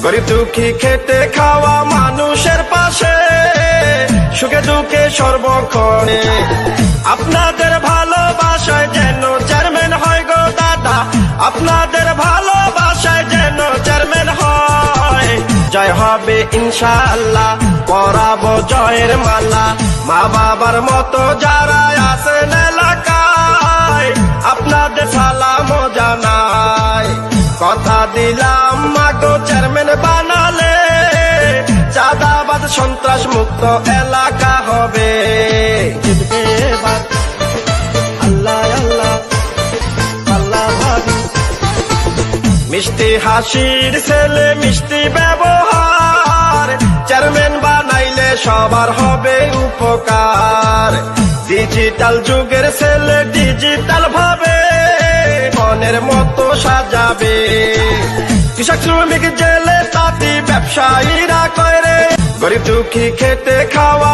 গরিব দুঃখী খেটে খাওয়া মানুষের পাশে, সুখে দুঃখে সর্বক্ষণে। আপনাদের ভালোবাসায় যেন চেয়ারম্যান হয় গো দাদা, আপনাদের ভালোবাসায় যেন চেয়ারম্যান হয়। জয় হবে ইনশাআল্লাহ, পরাবো জয়ের মালা। মা বাবার মতো যারা আছেন এলাকায়, আপনাদের সালাম জানাই। কথা দিলাম মাগো চেয়ারম্যান বানালে, চাঁদাবাদ সন্ত্রাস মুক্ত এলাকা হবে। আল্লাহ আল্লাহ আল্লাহ ভাবি, মিষ্টি হাসির ছেলে মিষ্টি ব্যবহার, চেয়ারম্যান বানাইলে সবার হবে উপকার। ডিজিটাল যুগের ছেলে ডিজিটাল ভাবে মনের মতো সাজাবে। কৃষক শ্রমিক জেলে তাঁতি ব্যবসায়ীরা করে, গরিব দুঃখী খেটে খাওয়া